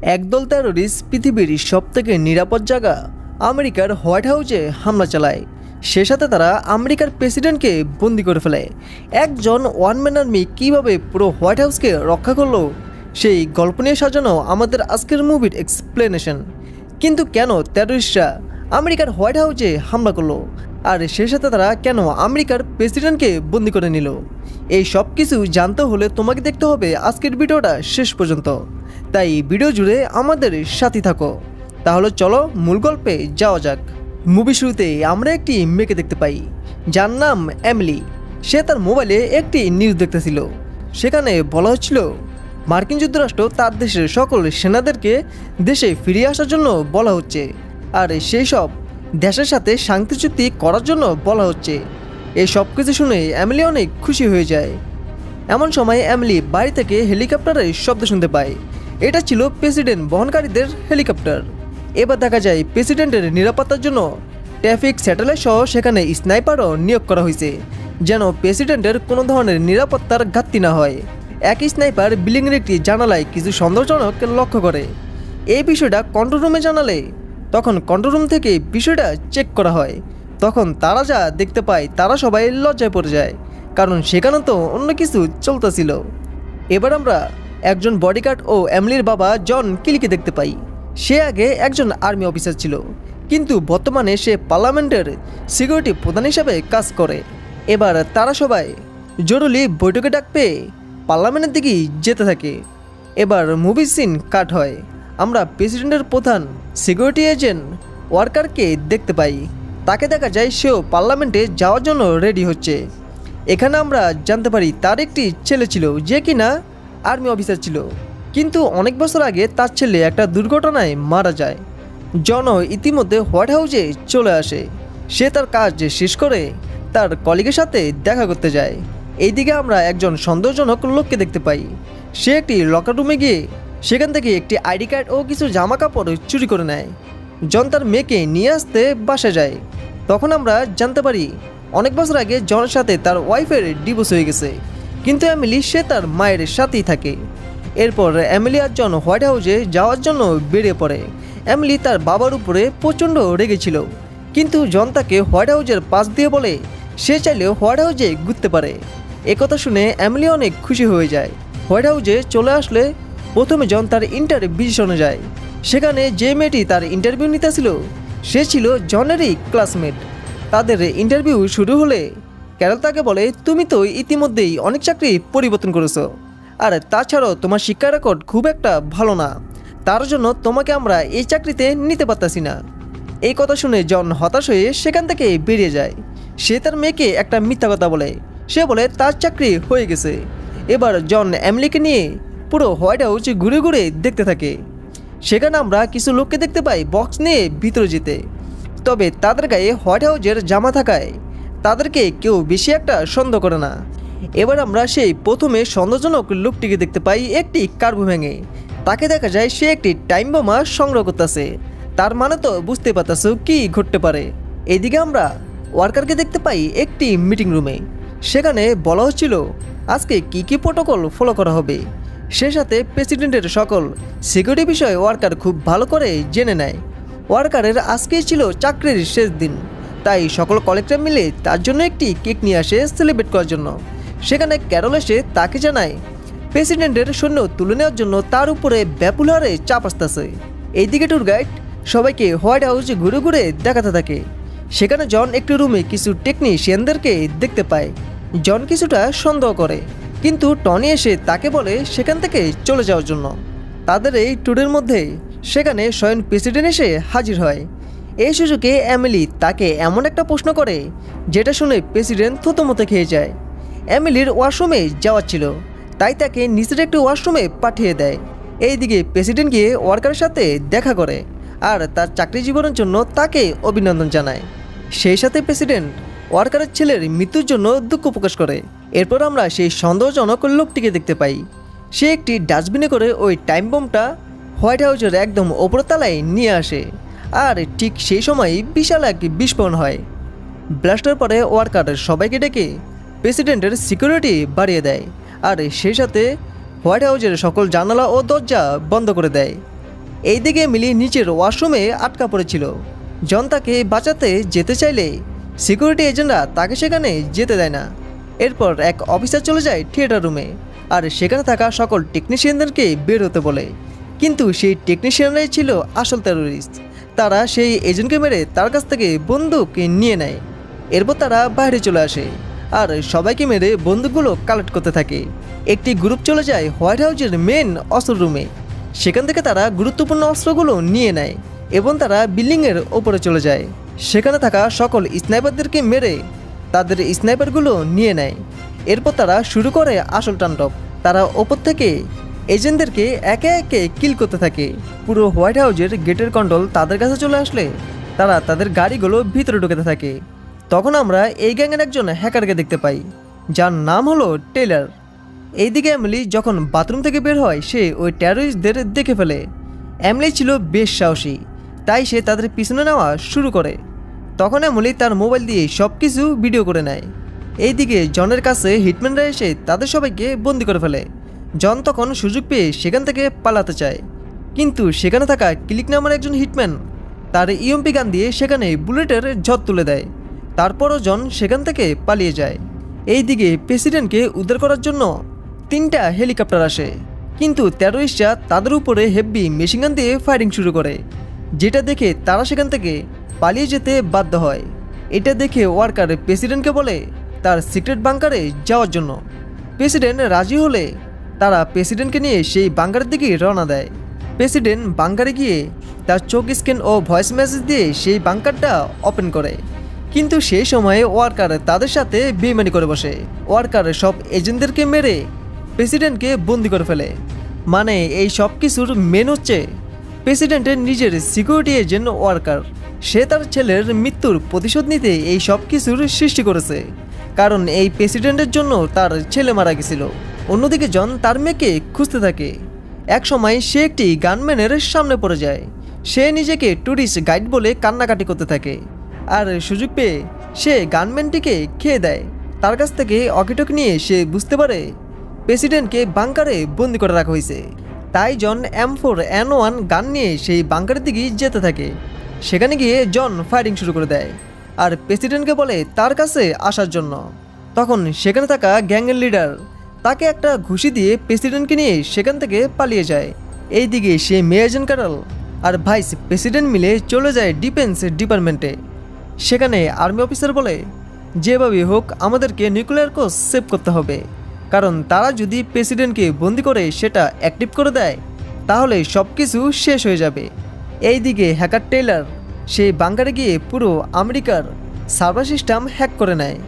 একদল টেররিস্ট পৃথিবীর সবথেকে নিরাপদ জায়গা আমেরিকার হোয়াইট হাউসে হামলা চালায়। সে সাথে তারা আমেরিকার প্রেসিডেন্টকে বন্দি করে ফেলে। একজন ওয়ান ম্যান আর্মি কীভাবে পুরো হোয়াইট হাউসকে রক্ষা করলো, সেই গল্প নিয়ে সাজানো আমাদের আজকের মুভির এক্সপ্লেনেশন। কিন্তু কেন টেররিস্টরা আমেরিকার হোয়াইট হাউসে হামলা করলো, আর সে সাথে তারা কেন আমেরিকার প্রেসিডেন্টকে বন্দি করে নিল, এই সব কিছু জানতে হলে তোমাকে দেখতে হবে আজকের ভিডিওটা শেষ পর্যন্ত। তাই ভিডিও জুড়ে আমাদের সাথে থাকো। তাহলে চলো মূল গল্পে যাওয়া যাক। মুভি শুরুতে আমরা একটি মেয়েকে দেখতে পাই যার নাম এমিলি। সে তার মোবাইলে একটি নিউজ দেখতেছিল। সেখানে বলা হচ্ছিল মার্কিন যুক্তরাষ্ট্র তার দেশের সকল সেনাদেরকে দেশে ফিরিয়ে আসার জন্য বলা হচ্ছে, আর সেই সব দেশের সাথে শান্তি চুক্তি করার জন্য বলা হচ্ছে। এই সব কিছু শুনে এমিলি অনেক খুশি হয়ে যায়। এমন সময় এমিলি বাড়ি থেকে হেলিকপ্টারের শব্দ শুনতে পায়। এটা ছিল প্রেসিডেন্ট বহনকারীদের হেলিকপ্টার। এবার দেখা যায় প্রেসিডেন্টের নিরাপত্তার জন্য ট্রাফিক স্যাটেলাইট সহ সেখানে স্নাইপারও নিয়োগ করা হয়েছে, যেন প্রেসিডেন্টের কোনো ধরনের নিরাপত্তার ঘাটতি না হয়। একই স্নাইপার বিল্ডিংয়ের একটি জানালায় কিছু সন্দেহজনক লক্ষ্য করে। এই বিষয়টা কন্ট্রোল রুমে জানালে তখন কন্ট্রোল রুম থেকে বিষয়টা চেক করা হয়। তখন তারা যা দেখতে পায় তারা সবাই লজ্জায় পড়ে যায়, কারণ সেখানে তো অন্য কিছু চলতেছিল। এবার আমরা একজন বডিগার্ড ও এমিলির বাবা জন কিলিকে দেখতে পাই। সে আগে একজন আর্মি অফিসার ছিল, কিন্তু বর্তমানে সে পার্লামেন্টের সিকিউরিটি প্রধান হিসাবে কাজ করে। এবার তারা সবাই জরুরি বৈঠকে ডাক পেয়ে পার্লামেন্টের দিকেই যেতে থাকে। এবার মুভি সিন কাট হয়। আমরা প্রেসিডেন্টের প্রধান সিকিউরিটি এজেন্ট ওয়ার্কারকে দেখতে পাই। তাকে দেখা যায় সেও পার্লামেন্টে যাওয়ার জন্য রেডি হচ্ছে। এখানে আমরা জানতে পারি তার একটি ছেলে ছিল যে কিনা আর্মি অফিসার ছিল, কিন্তু অনেক বছর আগে তার ছেলে একটা দুর্ঘটনায় মারা যায়। জন ইতিমধ্যে হোয়াইট হাউসে চলে আসে। সে তার কাজ শেষ করে তার কলিগের সাথে দেখা করতে যায়। এইদিকে আমরা একজন সন্দেহজনক লোককে দেখতে পাই। সে একটি লকার রুমে গিয়ে সেখান থেকে একটি আইডি কার্ড ও কিছু জামা কাপড় চুরি করে নেয়। জন তার মেয়েকে নিয়ে আসতে বাসা যায়। তখন আমরা জানতে পারি অনেক বছর আগে জনের সাথে তার ওয়াইফের ডিভোর্স হয়ে গেছে, কিন্তু এমিলি সে তার মায়ের সাথেই থাকে। এরপর এমিলি আর জন হোয়াইট হাউসে যাওয়ার জন্য বেরিয়ে পড়ে। এমিলি তার বাবার উপরে প্রচণ্ড রেগেছিল, কিন্তু জন তাকে হোয়াইট হাউসের পাশ দিয়ে বলে সে চাইলেও হোয়াইট হাউসে ঘুরতে পারে। একথা শুনে এমিলি অনেক খুশি হয়ে যায়। হোয়াইট হাউসে চলে আসলে প্রথমে জন তার ইন্টারভিউশনে যায়। সেখানে যে মেয়েটি তার ইন্টারভিউ নিতেছিল সে ছিল জনেরই ক্লাসমেট। তাদের ইন্টারভিউ শুরু হলে ক্যারল তাকে বলে, তুমি তো ইতিমধ্যেই অনেক চাকরি পরিবর্তন করেছো, আর তাছাড়াও তোমার শিক্ষা রেকর্ড খুব একটা ভালো না, তার জন্য তোমাকে আমরা এই চাকরিতে নিতে পারতাছি না। এই কথা শুনে জন হতাশ হয়ে সেখান থেকে বেরিয়ে যায়। সে তার মেয়েকে একটা মিথ্যা কথা বলে। সে বলে তার চাকরি হয়ে গেছে। এবার জন এমিলিকে নিয়ে পুরো হোয়াইট হাউস ঘুরে ঘুরে দেখতে থাকে। সেখানে আমরা কিছু লোককে দেখতে পাই বক্স নিয়ে ভিতরে যেতে, তবে তাদের গায়ে হোয়াইট হাউসের জামা থাকায় তাদেরকে কেউ বেশি একটা সন্দেহ করে না। এবার আমরা সেই প্রথমে সন্দেহজনক লোকটিকে দেখতে পাই একটি কার্বো ভেঙে। তাকে দেখা যায় সে একটি টাইম বোমা সংগ্রহ করতেছে। তার মানে তো বুঝতে পারতেছ কি ঘটতে পারে। এদিকে আমরা ওয়ার্কারকে দেখতে পাই একটি মিটিং রুমে। সেখানে বলা হচ্ছিল আজকে কি কি প্রোটোকল ফলো করা হবে। সে সাথে প্রেসিডেন্টের সকল সিকিউরিটি বিষয়ে ওয়ার্কার খুব ভালো করে জেনে নেয়। ওয়ার্কারের আজকেই ছিল চাকরির শেষ দিন, তাই সকল কলেক্টর মিলে তার জন্য একটি কেক নিয়ে আসে সেলিব্রেট করার জন্য। সেখানে ক্যারল এসে তাকে জানায় প্রেসিডেন্টের সৈন্য তুলে নেওয়ার জন্য তার উপরে ব্যাপক হারে চাপ আসতেছে। এইদিকে ট্যুর গাইড সবাইকে হোয়াইট হাউসে ঘুরে ঘুরে দেখাতে থাকে। সেখানে জন একটি রুমে কিছু টেকনিশিয়ানদেরকে দেখতে পায়। জন কিছুটা সন্দেহ করে, কিন্তু টনি এসে তাকে বলে সেখান থেকে চলে যাওয়ার জন্য। তাদের এই ট্যুরের মধ্যে সেখানে স্বয়ং প্রেসিডেন্ট এসে হাজির হয়। এই সুযোগে এমিলি তাকে এমন একটা প্রশ্ন করে যেটা শুনে প্রেসিডেন্ট থতমতে খেয়ে যায়। এমিলির ওয়াশরুমে যাওয়ার ছিল, তাই তাকে নিচের একটি ওয়াশরুমে পাঠিয়ে দেয়। এইদিকে প্রেসিডেন্ট গিয়ে ওয়ার্কারের সাথে দেখা করে আর তার চাকরি জীবনের জন্য তাকে অভিনন্দন জানায়। সেই সাথে প্রেসিডেন্ট ওয়ার্কারের ছেলের মৃত্যুর জন্য দুঃখ প্রকাশ করে। এরপর আমরা সেই সন্দেহজনক লোকটিকে দেখতে পাই। সে একটি ডাস্টবিনে করে ওই টাইম বোমটা হোয়াইট হাউসের একদম ওপরতলায় নিয়ে আসে, আর ঠিক সেই সময় বিশাল এক বিস্ফোরণ হয়। ব্লাস্টের পরে ওয়ার্কার সবাইকে ডেকে প্রেসিডেন্টের সিকিউরিটি বাড়িয়ে দেয়, আর সেই সাথে হোয়াইট হাউসের সকল জানালা ও দরজা বন্ধ করে দেয়। এইদিকে এমিলি নিচের ওয়াশরুমে আটকা পড়েছিল। জন তাকে বাঁচাতে যেতে চাইলে সিকিউরিটি এজেন্টরা তাকে সেখানে যেতে দেয় না। এরপর এক অফিসার চলে যায় থিয়েটার রুমে আর সেখানে থাকা সকল টেকনিশিয়ানদেরকে বের হতে বলে, কিন্তু সেই টেকনিশিয়ানরাই ছিল আসল টেরোরিস্ট। তারা সেই এজেন্টকে মেরে তার কাছ থেকে বন্দুক নিয়ে নেয়। এরপর তারা বাইরে চলে আসে আর সবাইকে মেরে বন্দুকগুলো কালেক্ট করতে থাকে। একটি গ্রুপ চলে যায় হোয়াইট হাউসের মেন অস্ত্র রুমে। সেখান থেকে তারা গুরুত্বপূর্ণ অস্ত্রগুলো নিয়ে নেয় এবং তারা বিল্ডিংয়ের ওপরে চলে যায়। সেখানে থাকা সকল স্নাইপারদেরকে মেরে তাদের স্নাইপারগুলো নিয়ে নেয়। এরপর তারা শুরু করে আসল তাণ্ডব। তারা ওপর থেকে এজেন্টদেরকে একে একে কিল করতে থাকে। পুরো হোয়াইট হাউসের গেটের কন্ট্রোল তাদের কাছে চলে আসলে তারা তাদের গাড়িগুলো ভিতরে ঢুকাতে থাকে। তখন আমরা এই গ্যাংয়ের একজন হ্যাকারকে দেখতে পাই, যার নাম হলো টেইলার। এইদিকে এমিলি যখন বাথরুম থেকে বের হয়, সে ওই টেরোরিস্টদের দেখে ফেলে। এমিলি ছিল বেশ সাহসী, তাই সে তাদের পিছনে নেওয়া শুরু করে। তখন এমিলি তার মোবাইল দিয়ে সব কিছু ভিডিও করে নেয়। এইদিকে জনের কাছে হিটম্যানরা এসে তাদের সবাইকে বন্দি করে ফেলে। জন তখন সুযোগ পেয়ে সেখান থেকে পালাতে চায়, কিন্তু সেখানে থাকা ক্লিক নামের একজন হিটম্যান তার ইএমপি গান দিয়ে সেখানে বুলেটের ঝড় তুলে দেয়। তারপরও জন সেখান থেকে পালিয়ে যায়। এইদিকে প্রেসিডেন্টকে উদ্ধার করার জন্য 3টা হেলিকপ্টার আসে, কিন্তু টেরোরিস্টরা তাদের উপরে হেভি মেশিনগান দিয়ে ফায়ারিং শুরু করে, যেটা দেখে তারা সেখান থেকে পালিয়ে যেতে বাধ্য হয়। এটা দেখে ওয়ার্কার প্রেসিডেন্টকে বলে তার সিক্রেট বাংকারে যাওয়ার জন্য। প্রেসিডেন্ট রাজি হলে তারা প্রেসিডেন্টকে নিয়ে সেই বাংকারের দিকে রওনা দেয়। প্রেসিডেন্ট বাংকারে গিয়ে তার চোখ স্ক্যান ও ভয়েস মেসেজ দিয়ে সেই বাংকারটা ওপেন করে, কিন্তু সেই সময়ে ওয়ার্কার তাদের সাথে বেইমানি করে বসে। ওয়ার্কার সব এজেন্টদেরকে মেরে প্রেসিডেন্টকে বন্দি করে ফেলে। মানে এই সব কিছুর মেন হচ্ছে প্রেসিডেন্টের নিজের সিকিউরিটি এজেন্ট ওয়ার্কার। সে তার ছেলের মৃত্যুর প্রতিশোধ নিতে এই সব কিছুর সৃষ্টি করেছে, কারণ এই প্রেসিডেন্টের জন্য তার ছেলে মারা গেছিল। অন্যদিকে জন তার মেয়েকে খুঁজতে থাকে। এক সময় সে একটি গানম্যানের সামনে পড়ে যায়। সে নিজেকে ট্যুরিস্ট গাইড বলে কান্নাকাটি করতে থাকে, আর সুযোগ পেয়ে সে গানম্যানটিকে খেয়ে দেয়। তার কাছ থেকে অকিটক নিয়ে সে বুঝতে পারে প্রেসিডেন্টকে বাংকারে বন্দি করে রাখা হয়েছে। তাই জন M4N1 গান নিয়ে সেই বাংকারের দিকে যেতে থাকে। সেখানে গিয়ে জন ফায়ারিং শুরু করে দেয় আর প্রেসিডেন্টকে বলে তার কাছে আসার জন্য। তখন সেখানে থাকা গ্যাংয়ের লিডার তাকে একটা ঘুষি দিয়ে প্রেসিডেন্টকে নিয়ে সেখান থেকে পালিয়ে যায়। এইদিকে সে মেজর ক্যারল আর ভাইস প্রেসিডেন্ট মিলে চলে যায় ডিফেন্স ডিপার্টমেন্টে। সেখানে আর্মি অফিসার বলে যেভাবে হোক আমাদেরকে নিউক্লিয়ার কোর্স সেভ করতে হবে, কারণ তারা যদি প্রেসিডেন্টকে বন্দি করে সেটা অ্যাক্টিভ করে দেয় তাহলে সব কিছু শেষ হয়ে যাবে। এইদিকে হ্যাকার টেইলার সেই বাংকারে গিয়ে পুরো আমেরিকার সার্ভার সিস্টেম হ্যাক করে নেয়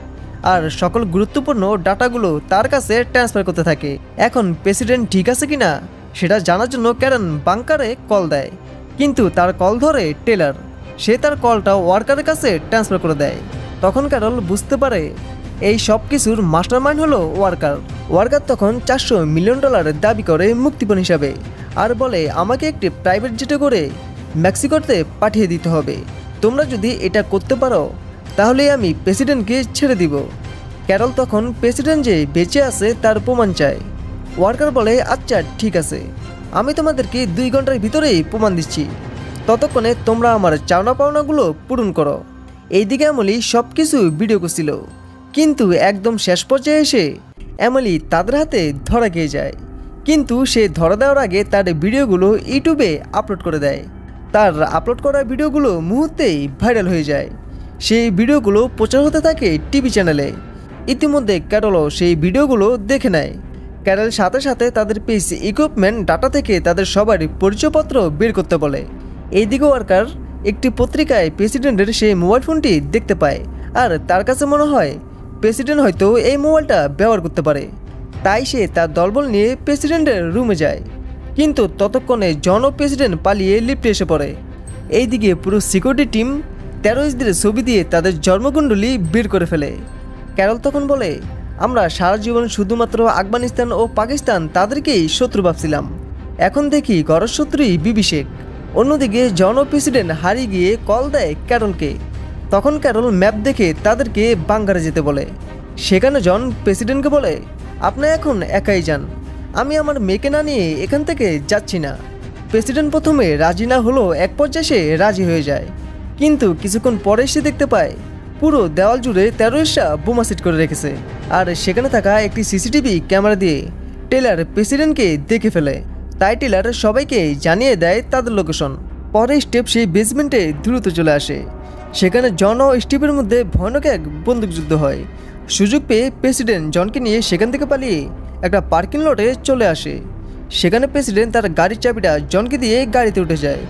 আর সকল গুরুত্বপূর্ণ ডাটাগুলো তার কাছে ট্রান্সফার করতে থাকে। এখন প্রেসিডেন্ট ঠিক আছে কিনা সেটা জানার জন্য ক্যারন বাংকারে কল দেয়, কিন্তু তার কল ধরে টেইলার। সে তার কলটা ওয়ার্কারের কাছে ট্রান্সফার করে দেয়। তখন ক্যারল বুঝতে পারে এই সব কিছুর মাস্টারমাইন্ড হলো ওয়ার্কার। ওয়ার্কার তখন $400 মিলিয়ন দাবি করে মুক্তিপণ হিসাবে, আর বলে আমাকে একটি প্রাইভেট জেটে করে মেক্সিকোতে পাঠিয়ে দিতে হবে। তোমরা যদি এটা করতে পারো তাহলে আমি প্রেসিডেন্টকে ছেড়ে দিব। ক্যারল তখন প্রেসিডেন্ট যে বেঁচে আছে তার প্রমাণ চায়। ওয়ার্কার বলে আচ্ছা ঠিক আছে, আমি তোমাদেরকে 2 ঘন্টার ভিতরেই প্রমাণ দিচ্ছি, ততক্ষণে তোমরা আমার চাওনা পাওনাগুলো পূরণ করো। এইদিকে এমিলি সব কিছু ভিডিও করছিল, কিন্তু একদম শেষ পর্যায়ে এসে এমিলি তাদের হাতে ধরা খেয়ে যায়। কিন্তু সে ধরা দেওয়ার আগে তার ভিডিওগুলো ইউটিউবে আপলোড করে দেয়। তার আপলোড করা ভিডিওগুলো মুহূর্তেই ভাইরাল হয়ে যায়। সেই ভিডিওগুলো প্রচার হতে থাকে টিভি চ্যানেলে। ইতিমধ্যে ক্যারলও সেই ভিডিওগুলো দেখে নেয়। ক্যারল সাথে সাথে তাদের পিসি ইকুইপমেন্ট ডাটা থেকে তাদের সবার পরিচয়পত্র বের করতে বলে। এইদিকে ওয়ার্কার একটি পত্রিকায় প্রেসিডেন্টের সেই মোবাইল ফোনটি দেখতে পায়, আর তার কাছে মনে হয় প্রেসিডেন্ট হয়তো এই মোবাইলটা ব্যবহার করতে পারে। তাই সে তার দলবল নিয়ে প্রেসিডেন্টের রুমে যায়, কিন্তু ততক্ষণে জন ও প্রেসিডেন্ট পালিয়ে লিফটে এসে পড়ে। এইদিকে পুরো সিকিউরিটি টিম টেরোরিস্টদের ছবি দিয়ে তাদের জন্মকুণ্ডলী বের করে ফেলে। ক্যারল তখন বলে আমরা সারা জীবন শুধুমাত্র আফগানিস্তান ও পাকিস্তান তাদেরকেই শত্রু ভাবছিলাম, এখন দেখি ঘরের শত্রুই বিবি শেখ। অন্যদিকে জন ও প্রেসিডেন্ট হারিয়ে গিয়ে কল দেয় ক্যারলকে। তখন ক্যারল ম্যাপ দেখে তাদেরকে বাংকারে যেতে বলে। সেখানে জন প্রেসিডেন্টকে বলে আপনি এখন একাই যান, আমি আমার মেয়েকে না নিয়ে এখান থেকে যাচ্ছি না। প্রেসিডেন্ট প্রথমে রাজি না হলেও এক পর্যায়ে সে রাজি হয়ে যায়। কিন্তু কিছুক্ষণ পরে সে দেখতে পায় পুরো দেওয়াল জুড়ে টেররিস্টরা বোমা সেট করে রেখেছে। আর সেখানে থাকা একটি সিসিটিভি ক্যামেরা দিয়ে টেলার প্রেসিডেন্টকে দেখে ফেলে। তাই টেলার সবাইকে জানিয়ে দেয় তাদের লোকেশন। পরে স্টেপ সেই বেসমেন্টে দ্রুত চলে আসে। সেখানে জন ও স্টিভের মধ্যে ভয়ানক এক বন্দুকযুদ্ধ হয়। সুযোগ পেয়ে প্রেসিডেন্ট জনকে নিয়ে সেখান থেকে পালিয়ে একটা পার্কিং লটে চলে আসে। সেখানে প্রেসিডেন্ট তার গাড়ির চাবিটা জনকে দিয়ে গাড়িতে উঠে যায়।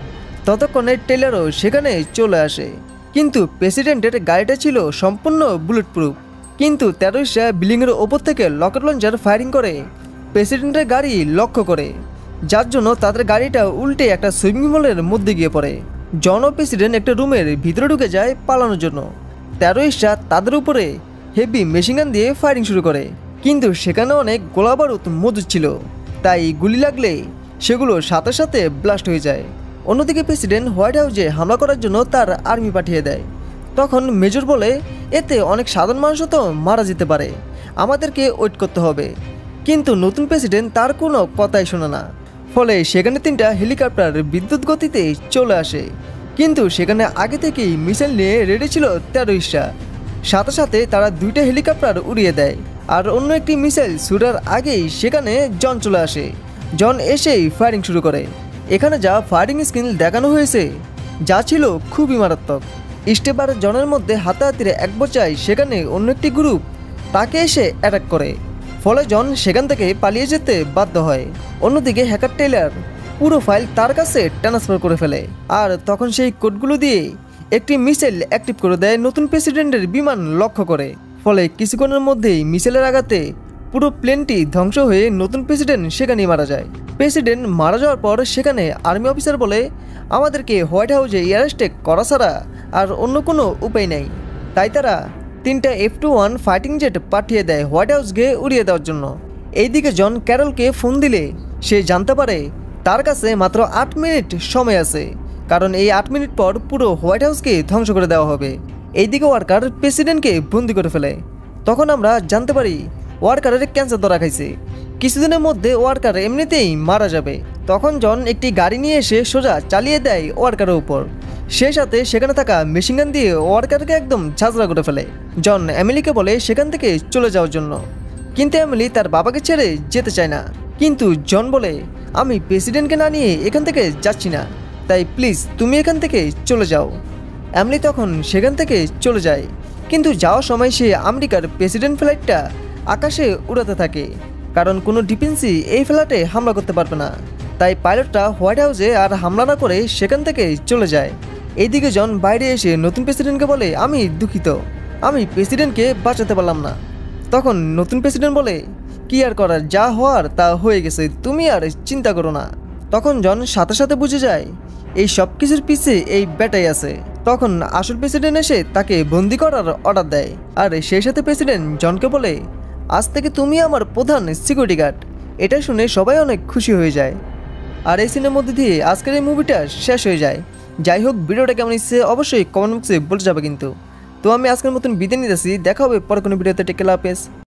ততক্ষণে টেলারও সেখানে চলে আসে। কিন্তু প্রেসিডেন্টের গাড়িটা ছিল সম্পূর্ণ বুলেট প্রুফ। কিন্তু টেররিস্টরা বিল্ডিংয়ের ওপর থেকে রকেট লঞ্চার ফায়ারিং করে প্রেসিডেন্টের গাড়ি লক্ষ্য করে, যার জন্য তাদের গাড়িটা উল্টে একটা সুইমিং পুলের মধ্যে গিয়ে পড়ে। জন ও প্রেসিডেন্ট একটা রুমের ভিতরে ঢুকে যায় পালানোর জন্য। টেররিস্টরা তাদের উপরে হেভি মেশিনগান দিয়ে ফায়ারিং শুরু করে, কিন্তু সেখানে অনেক গোলাবারুদ মজুদ ছিল, তাই গুলি লাগলে সেগুলো সাথে সাথে ব্লাস্ট হয়ে যায়। অন্যদিকে প্রেসিডেন্ট হোয়াইট হাউসে হামলা করার জন্য তার আর্মি পাঠিয়ে দেয়। তখন মেজর বলে, এতে অনেক সাধারণ মানুষও তো মারা যেতে পারে, আমাদেরকে ওয়েট করতে হবে। কিন্তু নতুন প্রেসিডেন্ট তার কোনো কথাই শোনে না। ফলে সেখানে 3টা হেলিকপ্টার বিদ্যুৎ গতিতে চলে আসে। কিন্তু সেখানে আগে থেকেই মিসাইল নিয়ে রেডি ছিল টেররিস্টরা। সাথে সাথে তারা 2টা হেলিকপ্টার উড়িয়ে দেয়। আর অন্য একটি মিসাইল ছুড়ার আগেই সেখানে জন চলে আসে। জন এসেই ফায়ারিং শুরু করে। এখানে যা ফায়ারিং স্কিল দেখানো হয়েছে যা ছিল খুবই মারাত্মক। স্টেভ আর জনের মধ্যে হাতাহাতিরে এক পর্যায়ে সেখানে অন্য একটি গ্রুপ তাকে এসে অ্যাটাক করে। ফলে জন সেখান থেকে পালিয়ে যেতে বাধ্য হয়। অন্যদিকে হ্যাকার টেলার পুরো ফাইল তার কাছে ট্রান্সফার করে ফেলে। আর তখন সেই কোডগুলো দিয়ে একটি মিসাইল অ্যাক্টিভ করে দেয় নতুন প্রেসিডেন্টের বিমান লক্ষ্য করে। ফলে কিছুক্ষণের মধ্যেই মিসাইলের আঘাতে পুরো প্লেনটি ধ্বংস হয়ে নতুন প্রেসিডেন্ট সেখানেই মারা যায়। প্রেসিডেন্ট মারা যাওয়ার পর সেখানে আর্মি অফিসার বলে, আমাদেরকে হোয়াইট হাউসে এয়ারস্টেক করা ছাড়া আর অন্য কোনো উপায় নেই। তাই তারা 3টা F-21 ফাইটিং জেট পাঠিয়ে দেয় হোয়াইট হাউসকে উড়িয়ে দেওয়ার জন্য। এইদিকে জন ক্যারলকে ফোন দিলে সে জানতে পারে তার কাছে মাত্র 8 মিনিট সময় আছে, কারণ এই 8 মিনিট পর পুরো হোয়াইট হাউসকে ধ্বংস করে দেওয়া হবে। এইদিকে ওয়ার্কার প্রেসিডেন্টকে বন্দি করে ফেলে। তখন আমরা জানতে পারি ওয়ার্কারের ক্যান্সার ধরা খাইছে, কিছুদিনের মধ্যে ওয়ার্কার এমনিতেই মারা যাবে। তখন জন একটি গাড়ি নিয়ে এসে সোজা চালিয়ে দেয় ওয়ার্কারের উপর। সে সাথে সেখানে থাকা মেশিনগান দিয়ে ওয়ার্কারকে একদম ঝাঁঝরা করে ফেলে। জন এমিলিকে বলে সেখান থেকে চলে যাওয়ার জন্য, কিন্তু এমিলি তার বাবাকে ছেড়ে যেতে চায় না। কিন্তু জন বলে, আমি প্রেসিডেন্টকে না নিয়ে এখান থেকে যাচ্ছি না, তাই প্লিজ তুমি এখান থেকে চলে যাও। এমিলি তখন সেখান থেকে চলে যায়, কিন্তু যাওয়ার সময় সে আমেরিকার প্রেসিডেন্ট ফ্লাইটটা আকাশে উড়াতে থাকে, কারণ কোনো ডিফেন্সই এই ফ্লাইটে হামলা করতে পারবে না। তাই পাইলটটা হোয়াইট হাউসে আর হামলা না করে সেখান থেকে চলে যায়। এইদিকে জন বাইরে এসে নতুন প্রেসিডেন্টকে বলে, আমি দুঃখিত, আমি প্রেসিডেন্টকে বাঁচাতে পারলাম না। তখন নতুন প্রেসিডেন্ট বলে, কি আর করার, যা হওয়ার তা হয়ে গেছে, তুমি আর চিন্তা করো না। তখন জন সাথে সাথে বুঝে যায় এই সব কিছুর পিছে এই ব্যাটাই আছে। তখন আসল প্রেসিডেন্ট এসে তাকে বন্দি করার অর্ডার দেয়। আর সেই সাথে প্রেসিডেন্ট জনকে বলে, আজ থেকে তুমি আমার প্রধান সিকিউরিটি গার্ড। এটা শুনে সবাই অনেক খুশি হয়ে যায়। আর এই সিনের মধ্যে দিয়ে আজকের এই মুভিটা শেষ হয়ে যায়। যাই হোক, ভিডিওটা কেমন ইচ্ছে অবশ্যই কমেন্ট বক্সে বলতে যাবে কিন্তু। তো আমি আজকের মতন বিদায় নিতেছি, দেখা হবে পরে কোনো ভিডিওতে। টেক কেয়ার, আল্লাহ হাফেজ।